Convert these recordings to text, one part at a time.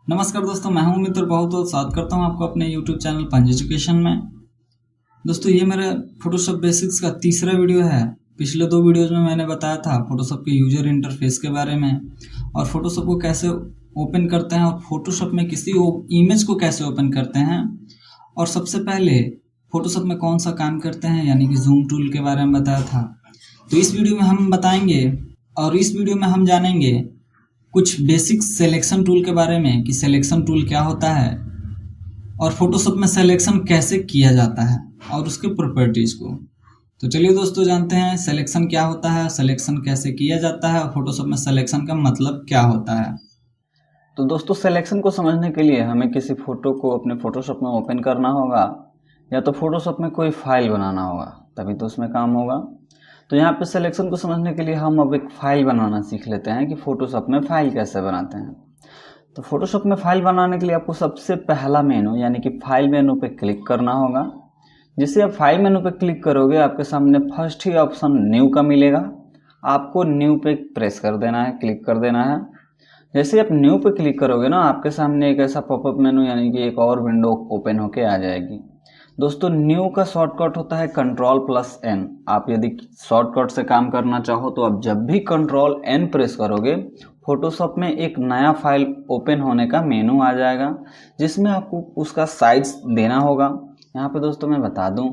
नमस्कार दोस्तों, मैं हूं मित्र बहुत बहुत स्वागत करता हूं आपको अपने YouTube चैनल पंच एजुकेशन में। दोस्तों ये मेरा फोटोशॉप बेसिक्स का तीसरा वीडियो है। पिछले दो वीडियोज में मैंने बताया था फोटोशॉप के यूजर इंटरफेस के बारे में और फोटोशॉप को कैसे ओपन करते हैं और फोटोशॉप में किसी इमेज को कैसे ओपन करते हैं और सबसे पहले फोटोशॉप में कौन सा काम करते हैं यानी कि जूम टूल के बारे में बताया था। तो इस वीडियो में हम बताएंगे और इस वीडियो में हम जानेंगे कुछ बेसिक सिलेक्शन टूल के बारे में कि सिलेक्शन टूल क्या होता है और फोटोशॉप में सिलेक्शन कैसे किया जाता है और उसके प्रॉपर्टीज को। तो चलिए दोस्तों जानते हैं सिलेक्शन क्या होता है, सिलेक्शन कैसे किया जाता है और फोटोशॉप में सिलेक्शन का मतलब क्या होता है। तो दोस्तों सिलेक्शन को समझने के लिए हमें किसी फोटो को अपने फोटोशॉप में ओपन करना होगा या तो फोटोशॉप में कोई फाइल बनाना होगा, तभी तो उसमें काम होगा। तो यहाँ पे सिलेक्शन को समझने के लिए हम अब एक फाइल बनाना सीख लेते हैं कि फोटोशॉप में फाइल कैसे बनाते हैं। तो फोटोशॉप में फाइल बनाने के लिए आपको सबसे पहला मेनू यानी कि फाइल मेनू पे क्लिक करना होगा। जिससे आप फाइल मेनू पे क्लिक करोगे आपके सामने फर्स्ट ही ऑप्शन न्यू का मिलेगा। आपको न्यू पे प्रेस कर देना है, क्लिक कर देना है। जैसे आप न्यू पे क्लिक करोगे ना, आपके सामने एक ऐसा पॉपअप मेनू यानी कि एक और विंडो ओपन होके आ जाएगी। दोस्तों न्यू का शॉर्टकट होता है Ctrl+N। आप यदि शॉर्टकट से काम करना चाहो तो आप जब भी Ctrl+N प्रेस करोगे फोटोशॉप में एक नया फाइल ओपन होने का मेनू आ जाएगा जिसमें आपको उसका साइज देना होगा। यहाँ पे दोस्तों मैं बता दूं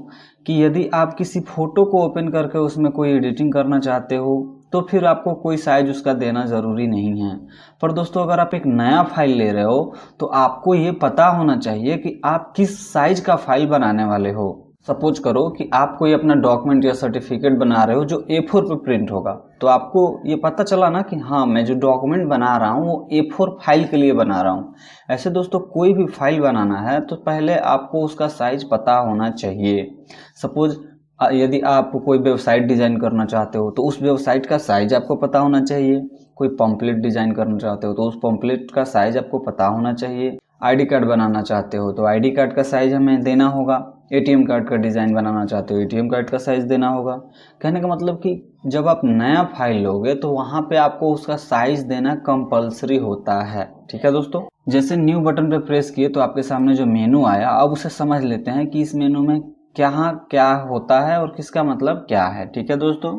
कि यदि आप किसी फोटो को ओपन करके उसमें कोई एडिटिंग करना चाहते हो तो फिर आपको कोई साइज उसका देना ज़रूरी नहीं है। पर दोस्तों अगर आप एक नया फाइल ले रहे हो तो आपको ये पता होना चाहिए कि आप किस साइज का फाइल बनाने वाले हो। सपोज करो कि आप कोई अपना डॉक्यूमेंट या सर्टिफिकेट बना रहे हो जो A4 पे प्रिंट होगा, तो आपको ये पता चला ना कि हाँ मैं जो डॉक्यूमेंट बना रहा हूँ वो A4 फाइल के लिए बना रहा हूँ। ऐसे दोस्तों कोई भी फाइल बनाना है तो पहले आपको उसका साइज पता होना चाहिए। सपोज यदि आप कोई वेबसाइट डिज़ाइन करना चाहते हो तो उस वेबसाइट का साइज आपको पता होना चाहिए। कोई पम्पलेट डिज़ाइन करना चाहते हो तो उस पम्पलेट का साइज आपको पता होना चाहिए। आईडी कार्ड बनाना चाहते हो तो आईडी कार्ड का साइज हमें देना होगा। एटीएम कार्ड का डिज़ाइन बनाना चाहते हो एटीएम कार्ड का साइज देना होगा। कहने का मतलब कि जब आप नया फाइल लोगे तो वहाँ पे आपको उसका साइज देना कंपलसरी होता है। ठीक है दोस्तों, जैसे न्यू बटन पे प्रेस किए तो आपके सामने जो मेनू आया, अब उसे समझ लेते हैं कि इस मेनू में क्या क्या होता है और किसका मतलब क्या है। ठीक है दोस्तों,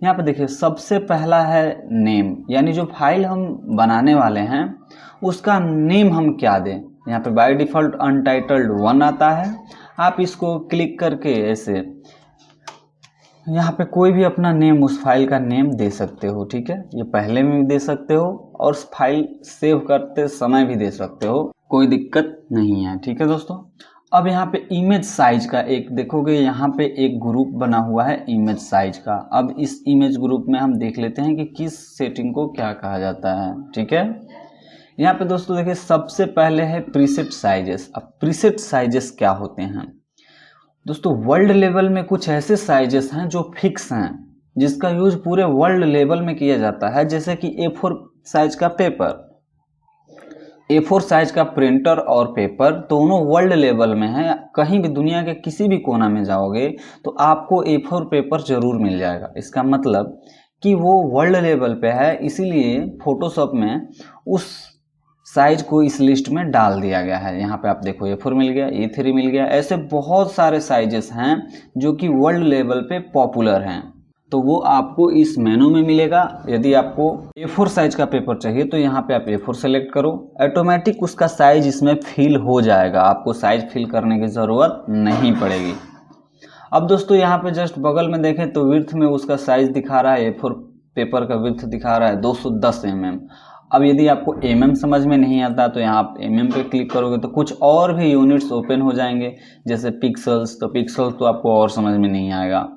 यहाँ पे देखिए सबसे पहला है नेम, यानी जो फाइल हम बनाने वाले हैं उसका नेम हम क्या दें। यहाँ पे बाय डिफ़ॉल्ट अनटाइटल्ड 1 आता है। आप इसको क्लिक करके ऐसे यहाँ पे कोई भी अपना नेम, उस फाइल का नेम दे सकते हो। ठीक है, ये पहले में भी दे सकते हो और फाइल सेव करते समय भी दे सकते हो, कोई दिक्कत नहीं है। ठीक है दोस्तों, अब यहाँ पे इमेज साइज का एक देखोगे, यहाँ पे एक ग्रुप बना हुआ है इमेज साइज का। अब इस इमेज ग्रुप में हम देख लेते हैं कि किस सेटिंग को क्या कहा जाता है। ठीक है, यहाँ पे दोस्तों देखिए सबसे पहले है प्रीसेट साइजेस। अब प्रीसेट साइजेस क्या होते हैं दोस्तों, वर्ल्ड लेवल में कुछ ऐसे साइजेस हैं जो फिक्स हैं जिसका यूज पूरे वर्ल्ड लेवल में किया जाता है। जैसे कि A4 साइज का पेपर, A4 साइज का प्रिंटर और पेपर दोनों वर्ल्ड लेवल में है। कहीं भी दुनिया के किसी भी कोना में जाओगे तो आपको A4 पेपर जरूर मिल जाएगा। इसका मतलब कि वो वर्ल्ड लेवल पे है, इसीलिए फोटोशॉप में उस साइज को इस लिस्ट में डाल दिया गया है। यहाँ पे आप देखो A4 मिल गया, A3 मिल गया, ऐसे बहुत सारे साइजेस हैं जो कि वर्ल्ड लेवल पे पॉपुलर हैं। तो वो आपको इस मेनू में मिलेगा। यदि आपको A4 साइज का पेपर चाहिए तो यहाँ पे आप A4 सेलेक्ट करो, ऑटोमेटिक उसका साइज इसमें फिल हो जाएगा, आपको साइज फिल करने की ज़रूरत नहीं पड़ेगी। अब दोस्तों यहाँ पे जस्ट बगल में देखें तो विड्थ में उसका साइज दिखा रहा है, A4 पेपर का विड्थ दिखा रहा है 210 mm। अब यदि आपको mm समझ में नहीं आता तो यहाँ आप mm पे क्लिक करोगे तो कुछ और भी यूनिट्स ओपन हो जाएंगे, जैसे पिक्सल्स। तो पिक्सल्स तो आपको और समझ में नहीं आएगा,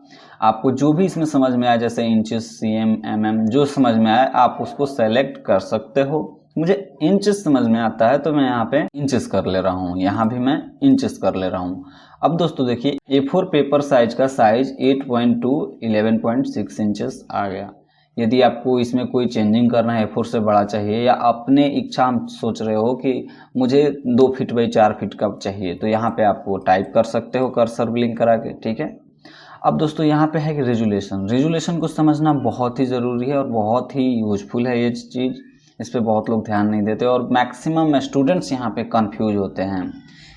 आपको जो भी इसमें समझ में आए जैसे इंचेस, cm, mm जो समझ में आए आप उसको सेलेक्ट कर सकते हो। मुझे इंचेस समझ में आता है तो मैं यहाँ पे इंचेस कर ले रहा हूँ, यहाँ भी मैं इंचेस कर ले रहा हूँ। अब दोस्तों देखिए A4 पेपर साइज का साइज 8.2 11.6 इंचेस आ गया। यदि आपको इसमें कोई चेंजिंग करना है, A4 से बड़ा चाहिए या अपने इच्छा हम सोच रहे हो कि मुझे 2 फीट बाई 4 फीट का चाहिए, तो यहाँ पे आप वो टाइप कर सकते हो कर्सर ब्लिंक करा के। ठीक है, अब दोस्तों यहाँ पे है कि रेजुलेशन को समझना बहुत ही ज़रूरी है और बहुत ही यूजफुल है ये चीज़। इस पे बहुत लोग ध्यान नहीं देते और मैक्सिमम स्टूडेंट्स यहाँ पे कंफ्यूज होते हैं।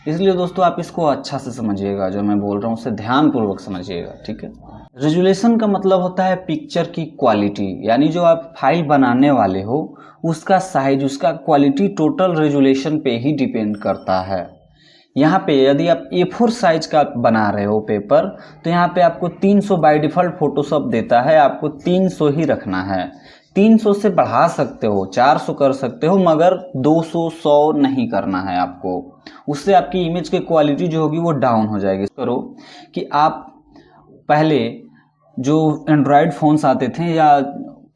इसलिए दोस्तों आप इसको अच्छा से समझिएगा, जो मैं बोल रहा हूँ उसे ध्यानपूर्वक समझिएगा, ठीक है। रेजुलेशन का मतलब होता है पिक्चर की क्वालिटी, यानी जो आप फाइल बनाने वाले हो उसका साइज, उसका क्वालिटी टोटल रेजुलेशन पे ही डिपेंड करता है। यहाँ पे यदि आप A4 साइज का बना रहे हो पेपर, तो यहाँ पे आपको 300 बाय डिफ़ॉल्ट फोटोशॉप देता है, आपको 300 ही रखना है। 300 से बढ़ा सकते हो, 400 कर सकते हो, मगर 200 100 नहीं करना है आपको। उससे आपकी इमेज की क्वालिटी जो होगी वो डाउन हो जाएगी। करो कि आप पहले जो एंड्रॉयड फ़ोन्स आते थे या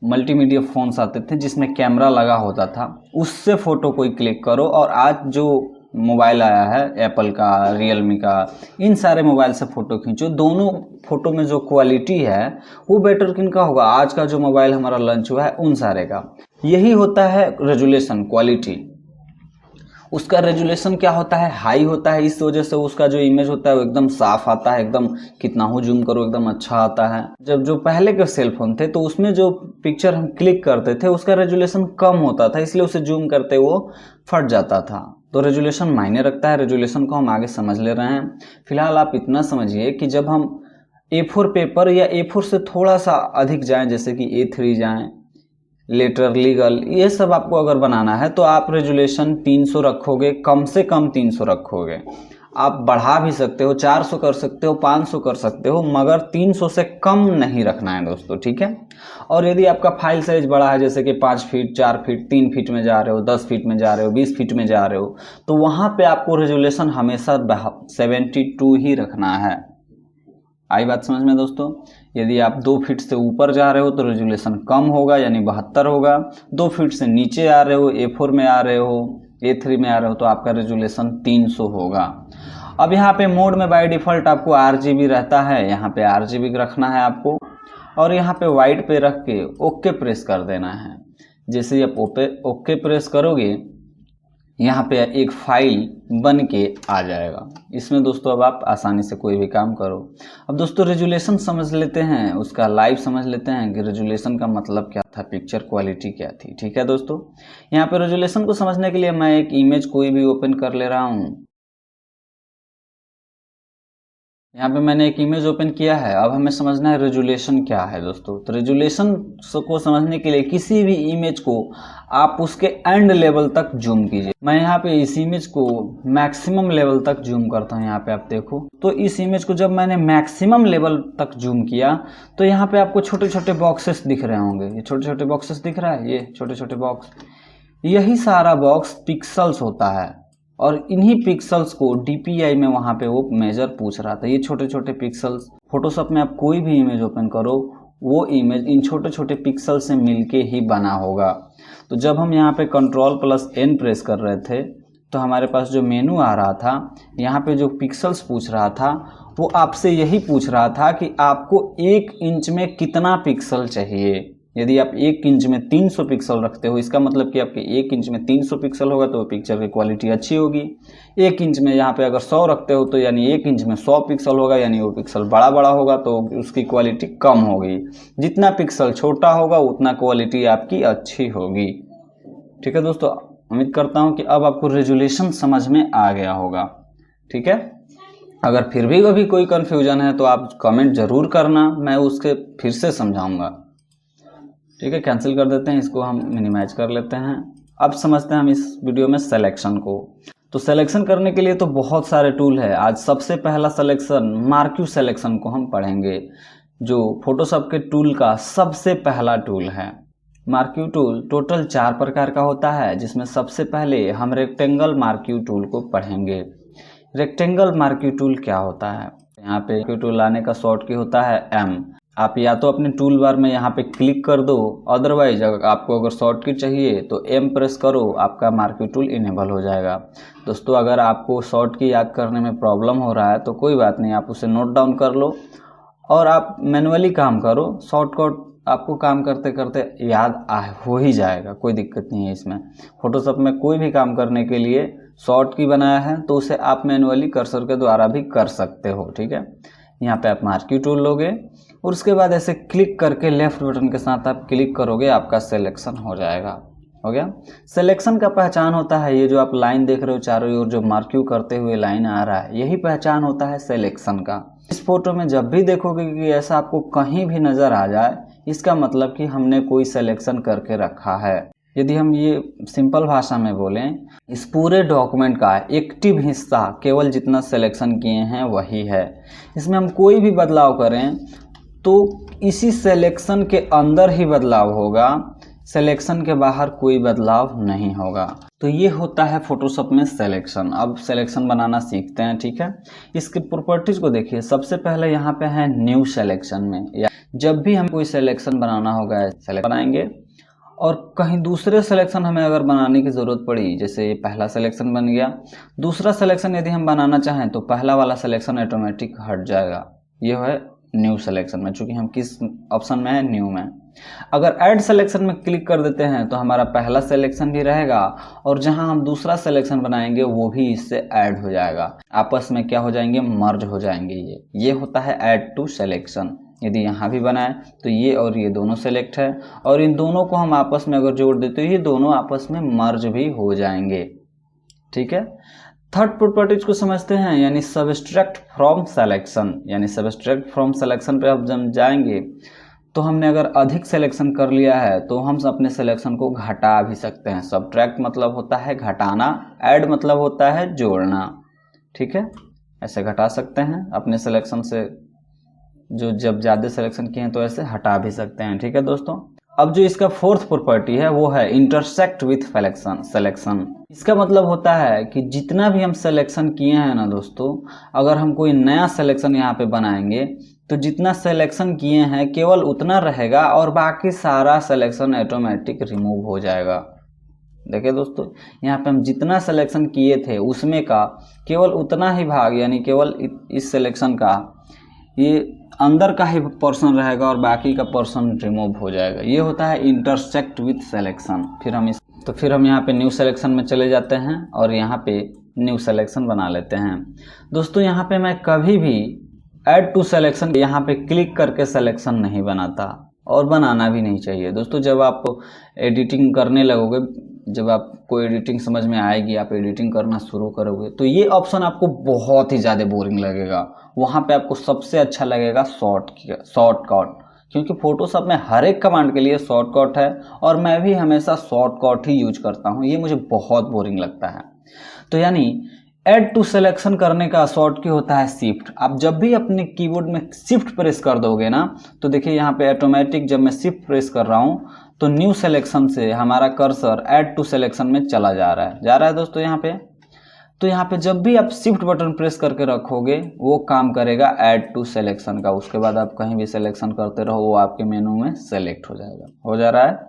मल्टीमीडिया फ़ोन्स आते थे जिसमें कैमरा लगा होता था, उससे फ़ोटो कोई क्लिक करो, और आज जो मोबाइल आया है एप्पल का, रियलमी का, इन सारे मोबाइल से फ़ोटो खींचो। दोनों फ़ोटो में जो क्वालिटी है वो बेटर किनका होगा? आज का जो मोबाइल हमारा लॉन्च हुआ है उन सारे का। यही होता है रेजुलेशन, क्वालिटी। उसका रेजुलेशन क्या होता है? हाई होता है, इस वजह से उसका जो इमेज होता है वो एकदम साफ आता है, एकदम कितना हो जूम करो एकदम अच्छा आता है। जब जो पहले के सेल फोन थे तो उसमें जो पिक्चर हम क्लिक करते थे उसका रेजुलेशन कम होता था, इसलिए उसे जूम करते वो फट जाता था। तो रेजुलेशन मायने रखता है, रेजुलेशन को हम आगे समझ ले रहे हैं। फिलहाल आप इतना समझिए कि जब हम A4 पेपर या A4 से थोड़ा सा अधिक जाएं, जैसे कि A3 जाएं, लेटर, लीगल, ये सब आपको अगर बनाना है तो आप रेजुलेशन 300 रखोगे, कम से कम 300 रखोगे। आप बढ़ा भी सकते हो, 400 कर सकते हो, 500 कर सकते हो, मगर 300 से कम नहीं रखना है दोस्तों, ठीक है। और यदि आपका फाइल साइज बड़ा है, जैसे कि 5 फीट, 4 फीट, 3 फीट में जा रहे हो, 10 फीट में जा रहे हो, 20 फीट में जा रहे हो, तो वहाँ पे आपको रेजुलेशन हमेशा 72 ही रखना है। आई बात समझ में दोस्तों? यदि आप 2 फीट से ऊपर जा रहे हो तो रेजुलेशन कम होगा, यानी 72 होगा। 2 फीट से नीचे आ रहे हो, A4 में आ रहे हो, A3 में आ रहे हो, तो आपका रेजुलेशन 300 होगा। अब यहाँ पे मोड में बाय डिफ़ॉल्ट आपको RGB रहता है, यहाँ पे RGB रखना है आपको, और यहाँ पे वाइट पे रख के ओके प्रेस कर देना है। जैसे ही आप ओके प्रेस करोगे, यहाँ पे एक फाइल बन के आ जाएगा। इसमें दोस्तों अब आप आसानी से कोई भी काम करो। अब दोस्तों रेजुलेशन समझ लेते हैं, उसका लाइव समझ लेते हैं कि रेजुलेशन का मतलब क्या था, पिक्चर क्वालिटी क्या थी, ठीक है दोस्तों। यहाँ पे रेजुलेशन को समझने के लिए मैं एक इमेज कोई भी ओपन कर ले रहा हूँ। यहाँ पे मैंने एक इमेज ओपन किया है। अब हमें समझना है रेजुलेशन क्या है दोस्तों। तो रेजुलेशन को समझने के लिए किसी भी इमेज को आप उसके एंड लेवल तक जूम कीजिए। मैं यहाँ पे इस इमेज को मैक्सिमम लेवल तक जूम करता हूँ। यहाँ पे आप देखो तो इस इमेज को जब मैंने मैक्सिमम लेवल तक जूम किया तो यहाँ पे आपको छोटे छोटे बॉक्सेस दिख रहे होंगे। ये छोटे छोटे बॉक्सेस दिख रहा है, ये छोटे छोटे बॉक्स, यही सारा बॉक्स पिक्सल्स होता है, और इन्हीं पिक्सल्स को DPI में वहाँ पे वो मेजर पूछ रहा था। ये छोटे छोटे पिक्सल्स, फोटोशॉप में आप कोई भी इमेज ओपन करो वो इमेज इन छोटे छोटे पिक्सल से मिलके ही बना होगा। तो जब हम यहाँ पे Ctrl+N प्रेस कर रहे थे तो हमारे पास जो मेनू आ रहा था, यहाँ पे जो पिक्सल्स पूछ रहा था वो आपसे यही पूछ रहा था कि आपको 1 इंच में कितना पिक्सल चाहिए। यदि आप 1 इंच में 300 पिक्सल रखते हो, इसका मतलब कि आपके 1 इंच में 300 पिक्सल होगा तो पिक्चर की क्वालिटी अच्छी होगी। 1 इंच में यहाँ पे अगर 100 रखते हो तो यानी 1 इंच में 100 पिक्सल होगा, यानी वो पिक्सल बड़ा बड़ा होगा तो उसकी क्वालिटी कम होगी। जितना पिक्सल छोटा होगा उतना क्वालिटी आपकी अच्छी होगी। ठीक है दोस्तों, उम्मीद करता हूँ कि अब आपको रेजुलेशन समझ में आ गया होगा। ठीक है, अगर फिर भी कभी कोई कन्फ्यूजन है तो आप कमेंट जरूर करना, मैं उसके फिर से समझाऊंगा। ठीक है, कैंसिल कर देते हैं, इसको हम मिनिमाइज कर लेते हैं। अब समझते हैं हम इस वीडियो में सिलेक्शन को। तो सिलेक्शन करने के लिए तो बहुत सारे टूल है। आज सबसे पहला सिलेक्शन मार्क्यू सिलेक्शन को हम पढ़ेंगे, जो फोटोशॉप के टूल का सबसे पहला टूल है। मार्क्यू टूल टोटल 4 प्रकार का होता है, जिसमें सबसे पहले हम रेक्टेंगल मार्क्यू टूल को पढ़ेंगे। रेक्टेंगल मार्क्यू टूल क्या होता है? यहाँ पे मार्क्यू टूल लाने का शॉर्ट की होता है M। आप या तो अपने टूल बार में यहाँ पे क्लिक कर दो, अदरवाइज आपको अगर शॉर्ट की चाहिए तो M प्रेस करो, आपका मार्क्यू टूल इनेबल हो जाएगा। दोस्तों, अगर आपको शॉर्ट की याद करने में प्रॉब्लम हो रहा है तो कोई बात नहीं, आप उसे नोट डाउन कर लो और आप मैनुअली काम करो। शॉर्टकट आपको काम करते करते याद हो ही जाएगा, कोई दिक्कत नहीं है इसमें। फोटोशॉप में कोई भी काम करने के लिए शॉर्ट की बनाया है तो उसे आप मैनुअली कर्सर के द्वारा भी कर सकते हो। ठीक है, यहाँ पे आप मार्क्यू टूल लोगे और उसके बाद ऐसे क्लिक करके लेफ्ट बटन के साथ आप क्लिक करोगे, आपका सिलेक्शन हो जाएगा। हो गया। सिलेक्शन का पहचान होता है, ये जो आप लाइन देख रहे हो चारों ओर जो मार्क्यू करते हुए लाइन आ रहा है, यही पहचान होता है सिलेक्शन का। इस फोटो में जब भी देखोगे कि ऐसा आपको कहीं भी नज़र आ जाए, इसका मतलब कि हमने कोई सिलेक्शन करके रखा है। यदि हम ये सिंपल भाषा में बोलें, इस पूरे डॉक्यूमेंट का एक्टिव हिस्सा केवल जितना सिलेक्शन किए हैं वही है। इसमें हम कोई भी बदलाव करें तो इसी सिलेक्शन के अंदर ही बदलाव होगा, सिलेक्शन के बाहर कोई बदलाव नहीं होगा। तो ये होता है फोटोशॉप में सिलेक्शन। अब सिलेक्शन बनाना सीखते हैं, ठीक है। इसके प्रॉपर्टीज को देखिए। सबसे पहले यहाँ पे है न्यू सिलेक्शन में, या जब भी हम कोई सिलेक्शन बनाना होगा सेलेक्ट बनाएंगे, और कहीं दूसरे सिलेक्शन हमें अगर बनाने की ज़रूरत पड़ी, जैसे पहला सिलेक्शन बन गया, दूसरा सिलेक्शन यदि हम बनाना चाहें तो पहला वाला सिलेक्शन ऑटोमेटिक हट जाएगा। ये है न्यू सिलेक्शन में, चूँकि हम किस ऑप्शन में है, न्यू में। अगर ऐड सिलेक्शन में क्लिक कर देते हैं तो हमारा पहला सिलेक्शन भी रहेगा और जहां हम दूसरा सिलेक्शन बनाएंगे वो भी इससे ऐड हो जाएगा, आपस में क्या हो जाएंगे, मर्ज हो जाएंगे। ये होता है ऐड टू सिलेक्शन। यदि यहाँ भी बनाए तो ये और ये दोनों सेलेक्ट है, और इन दोनों को हम आपस में अगर जोड़ देते तो ये दोनों आपस में मर्ज भी हो जाएंगे, ठीक है। थर्ड प्रॉपर्टीज को समझते हैं, यानी सबस्ट्रैक्ट फ्रॉम सिलेक्शन। यानी सबस्ट्रैक्ट फ्रॉम सिलेक्शन पे अब जब जाएंगे तो हमने अगर अधिक सिलेक्शन कर लिया है तो हम अपने सिलेक्शन को घटा भी सकते हैं। सब्ट्रैक्ट मतलब होता है घटाना, ऐड मतलब होता है जोड़ना, ठीक है। ऐसे घटा सकते हैं अपने सिलेक्शन से, जो जब ज़्यादा सिलेक्शन किए हैं तो ऐसे हटा भी सकते हैं, ठीक है दोस्तों। अब जो इसका फोर्थ प्रॉपर्टी है वो है इंटरसेक्ट विथ सिलेक्शन। इसका मतलब होता है कि जितना भी हम सिलेक्शन किए हैं ना दोस्तों, अगर हम कोई नया सिलेक्शन यहाँ पे बनाएंगे तो जितना सिलेक्शन किए हैं केवल उतना रहेगा और बाकी सारा सिलेक्शन ऑटोमेटिक रिमूव हो जाएगा। देखिए दोस्तों, यहाँ पे हम जितना सिलेक्शन किए थे उसमें का केवल उतना ही भाग, यानी केवल इस सिलेक्शन का ये अंदर का ही पोर्शन रहेगा और बाकी का पोर्शन रिमूव हो जाएगा। ये होता है इंटरसेक्ट विथ सिलेक्शन। फिर हम यहाँ पे न्यू सिलेक्शन में चले जाते हैं और यहाँ पे न्यू सिलेक्शन बना लेते हैं। दोस्तों यहाँ पे मैं कभी भी ऐड टू सिलेक्शन यहाँ पे क्लिक करके सिलेक्शन नहीं बनाता और बनाना भी नहीं चाहिए। दोस्तों जब आप एडिटिंग करने लगोगे, जब आपको एडिटिंग समझ में आएगी, आप एडिटिंग करना शुरू करोगे तो ये ऑप्शन आपको बहुत ही ज़्यादा बोरिंग लगेगा। वहाँ पे आपको सबसे अच्छा लगेगा शॉर्टकट, क्योंकि फोटोशॉप में हर एक कमांड के लिए शॉर्टकट है और मैं भी हमेशा शॉर्टकट ही यूज करता हूँ। ये मुझे बहुत बोरिंग लगता है। तो यानी ऐड टू सिलेक्शन करने का शॉर्ट की होता है शिफ्ट। आप जब भी अपने कीबोर्ड में शिफ्ट प्रेस कर दोगे ना, तो देखिए यहाँ पे ऑटोमेटिक जब मैं शिफ्ट प्रेस कर रहा हूँ तो न्यू सिलेक्शन से हमारा कर्सर ऐड टू सिलेक्शन में चला जा रहा है दोस्तों यहाँ पे। तो यहाँ पे जब भी आप शिफ्ट बटन प्रेस करके रखोगे वो काम करेगा ऐड टू सिलेक्शन का। उसके बाद आप कहीं भी सिलेक्शन करते रहो वो आपके मेनू में सेलेक्ट हो जाएगा, हो जा रहा है।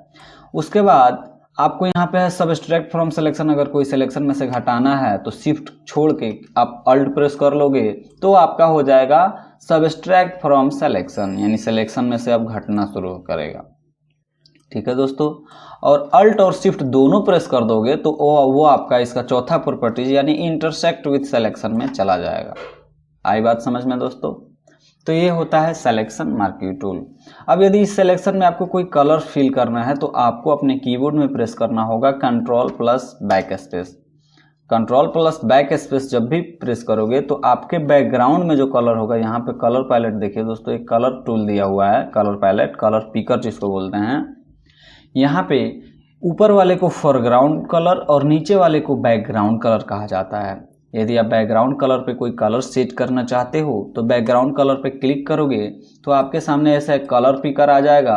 उसके बाद आपको यहाँ पे है सबस्ट्रैक्ट फ्रॉम सिलेक्शन। अगर कोई सिलेक्शन में से घटाना है तो शिफ्ट छोड़ के आप अल्ट प्रेस कर लोगे तो आपका हो जाएगा सबस्ट्रैक्ट फ्रॉम सिलेक्शन, यानी सिलेक्शन में से अब घटना शुरू करेगा, ठीक है दोस्तों। और अल्ट और शिफ्ट दोनों प्रेस कर दोगे तो वो आपका इसका चौथा प्रॉपर्टी यानी इंटरसेक्ट विथ सिलेक्शन में चला जाएगा। आई बात समझ में दोस्तों? तो ये होता है सिलेक्शन मार्क्यू टूल। अब यदि इस सिलेक्शन में आपको कोई कलर फिल करना है तो आपको अपने कीबोर्ड में प्रेस करना होगा control plus back space. Control plus back space जब भी प्रेस करोगे तो आपके बैकग्राउंड में जो कलर होगा, यहाँ पे कलर पैलेट देखिए दोस्तों, एक कलर टूल दिया हुआ है, कलर पैलेट, कलर पिकर जिसको बोलते हैं। यहाँ पे ऊपर वाले को फोरग्राउंड कलर और नीचे वाले को बैकग्राउंड कलर कहा जाता है। यदि आप बैकग्राउंड कलर पे कोई कलर सेट करना चाहते हो तो बैकग्राउंड कलर पे क्लिक करोगे तो आपके सामने ऐसा एक कलर पिकर आ जाएगा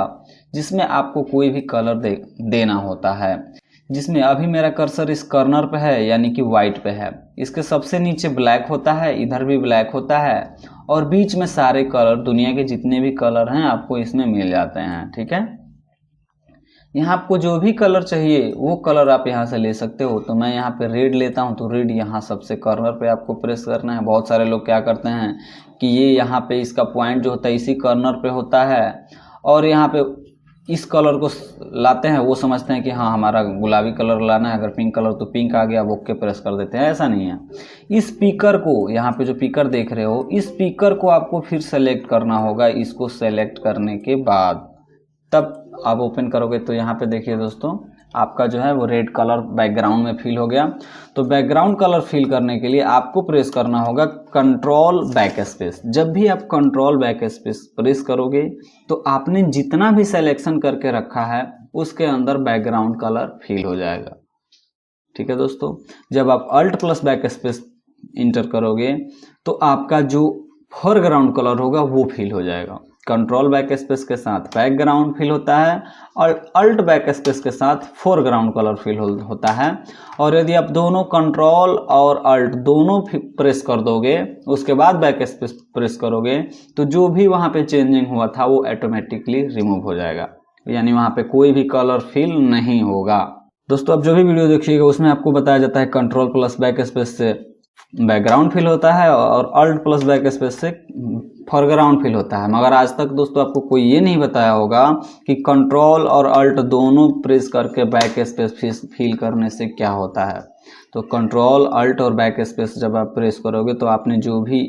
जिसमें आपको कोई भी कलर देना होता है। जिसमें अभी मेरा कर्सर इस कॉर्नर पे है यानी कि वाइट पे है, इसके सबसे नीचे ब्लैक होता है, इधर भी ब्लैक होता है और बीच में सारे कलर, दुनिया के जितने भी कलर हैं आपको इसमें मिल जाते हैं, ठीक है। यहाँ आपको जो भी कलर चाहिए वो कलर आप यहाँ से ले सकते हो। तो मैं यहाँ पे रेड लेता हूँ तो रेड यहाँ सबसे कॉर्नर पे आपको प्रेस करना है। बहुत सारे लोग क्या करते हैं कि ये यहाँ पे इसका पॉइंट जो होता है इसी कॉर्नर पे होता है और यहाँ पे इस कलर को लाते हैं, वो समझते हैं कि हाँ हमारा गुलाबी कलर लाना है, अगर पिंक कलर तो पिंक आ गया, ओके प्रेस कर देते हैं। ऐसा नहीं है। इस स्पीकर को, यहाँ पे जो स्पीकर देख रहे हो, इस स्पीकर को आपको फिर सेलेक्ट करना होगा। इसको सेलेक्ट करने के बाद तब आप ओपन करोगे तो यहाँ पे देखिए दोस्तों आपका जो है वो रेड कलर बैकग्राउंड में फिल हो गया। तो बैकग्राउंड कलर फिल करने के लिए आपको प्रेस करना होगा कंट्रोल बैक स्पेस। जब भी आप कंट्रोल बैक स्पेस प्रेस करोगे तो आपने जितना भी सिलेक्शन करके रखा है उसके अंदर बैकग्राउंड कलर फिल हो जाएगा। ठीक है दोस्तों, जब आप alt plus backspace enter करोगे तो आपका जो फोरग्राउंड कलर होगा वो फिल हो जाएगा। कंट्रोल बैक स्पेस के साथ बैकग्राउंड फिल होता है और अल्ट बैक स्पेस के साथ फोरग्राउंड कलर फिल होता है। और यदि आप दोनों कंट्रोल और अल्ट दोनों प्रेस कर दोगे उसके बाद बैक स्पेस प्रेस करोगे तो जो भी वहाँ पे चेंजिंग हुआ था वो ऑटोमेटिकली रिमूव हो जाएगा, यानी वहाँ पे कोई भी कलर फिल नहीं होगा। दोस्तों आप जो भी वीडियो देखिएगा उसमें आपको बताया जाता है कंट्रोल प्लस बैक स्पेस से बैकग्राउंड फिल होता है और अल्ट प्लस बैक स्पेस से फोरग्राउंड फिल होता है, मगर आज तक दोस्तों आपको कोई ये नहीं बताया होगा कि कंट्रोल और अल्ट दोनों प्रेस करके बैक स्पेस फिल करने से क्या होता है। तो कंट्रोल अल्ट और बैक स्पेस जब आप प्रेस करोगे तो आपने जो भी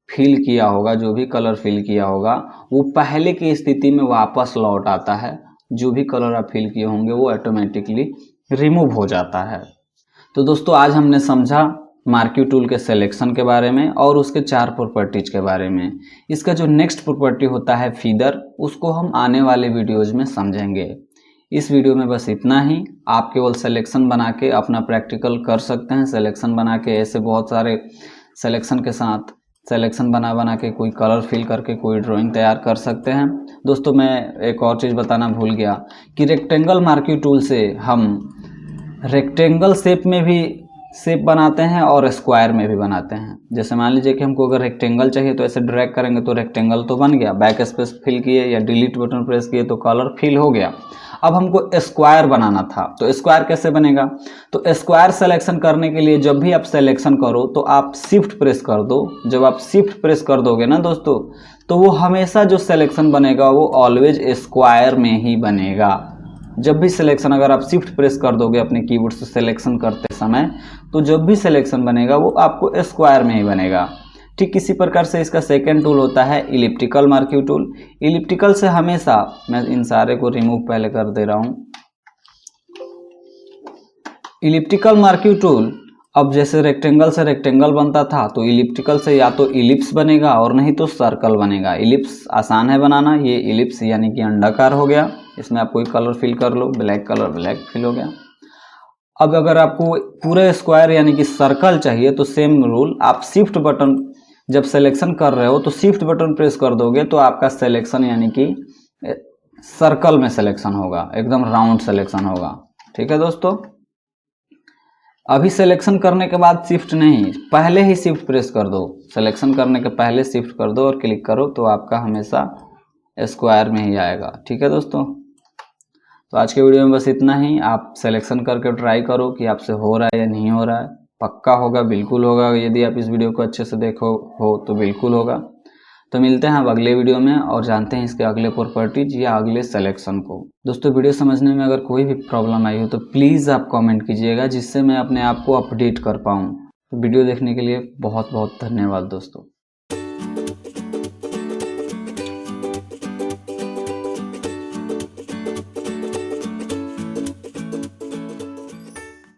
फिल किया होगा, जो भी कलर फिल किया होगा वो पहले की स्थिति में वापस लौट आता है। जो भी कलर आप फिल किए होंगे वो ऑटोमेटिकली रिमूव हो जाता है। तो दोस्तों आज हमने समझा मार्क्यू टूल के सिलेक्शन के बारे में और उसके 4 प्रॉपर्टीज के बारे में। इसका जो नेक्स्ट प्रॉपर्टी होता है फीदर, उसको हम आने वाले वीडियोज में समझेंगे। इस वीडियो में बस इतना ही। आप केवल सिलेक्शन बना के अपना प्रैक्टिकल कर सकते हैं। सिलेक्शन बना के ऐसे बहुत सारे सिलेक्शन के साथ सिलेक्शन बना के कोई कलर फिल करके कोई ड्राइंग तैयार कर सकते हैं। दोस्तों मैं एक और चीज़ बताना भूल गया कि रेक्टेंगल मार्क्यू टूल से हम रेक्टेंगल शेप में भी शेप बनाते हैं और स्क्वायर में भी बनाते हैं। जैसे मान लीजिए कि हमको अगर रेक्टेंगल चाहिए तो ऐसे ड्रैग करेंगे तो रेक्टेंगल तो बन गया, बैक स्पेस फिल किए या डिलीट बटन प्रेस किए तो कलर फिल हो गया। अब हमको स्क्वायर बनाना था तो स्क्वायर कैसे बनेगा? तो स्क्वायर सिलेक्शन करने के लिए जब भी आप सिलेक्शन करो तो आप शिफ्ट प्रेस कर दो। जब आप शिफ्ट प्रेस कर दोगे ना दोस्तों तो वो हमेशा जो सिलेक्शन बनेगा वो ऑलवेज स्क्वायर में ही बनेगा। जब भी सिलेक्शन अगर आप शिफ्ट प्रेस कर दोगे अपने कीबोर्ड से सिलेक्शन करते समय तो जब भी सिलेक्शन बनेगा वो आपको स्क्वायर में ही बनेगा। ठीक इसी प्रकार से इसका सेकंड टूल होता है इलिप्टिकल मार्क्यू टूल। इलिप्टिकल से हमेशा, मैं इन सारे को रिमूव पहले कर दे रहा हूं। इलिप्टिकल मार्क्यू टूल अब जैसे रेक्टेंगल से रेक्टेंगल बनता था तो इलिप्टिकल से या तो इलिप्स बनेगा और नहीं तो सर्कल बनेगा। इलिप्स आसान है बनाना, ये इलिप्स यानी कि अंडाकार हो गया। इसमें आप कोई कलर फिल कर लो, ब्लैक कलर ब्लैक फिल हो गया। अब अगर आपको पूरे स्क्वायर यानी कि सर्कल चाहिए तो सेम रूल, आप शिफ्ट बटन जब सिलेक्शन कर रहे हो तो शिफ्ट बटन प्रेस कर दोगे तो आपका सिलेक्शन यानी कि सर्कल में सिलेक्शन होगा, एकदम राउंड सिलेक्शन होगा। ठीक है दोस्तों, अभी सिलेक्शन करने के बाद शिफ्ट नहीं, पहले ही शिफ्ट प्रेस कर दो। सिलेक्शन करने के पहले शिफ्ट कर दो और क्लिक करो तो आपका हमेशा स्क्वायर में ही आएगा। ठीक है दोस्तों, तो आज के वीडियो में बस इतना ही। आप सिलेक्शन करके ट्राई करो कि आपसे हो रहा है या नहीं हो रहा है। पक्का होगा, बिल्कुल होगा। यदि आप इस वीडियो को अच्छे से देखो हो तो बिल्कुल होगा। तो मिलते हैं अब अगले वीडियो में और जानते हैं इसके अगले प्रॉपर्टीज या अगले सिलेक्शन को। दोस्तों वीडियो समझने में अगर कोई भी प्रॉब्लम आई हो तो प्लीज़ आप कमेंट कीजिएगा जिससे मैं अपने आप को अपडेट कर पाऊँ। तो वीडियो देखने के लिए बहुत बहुत धन्यवाद दोस्तों।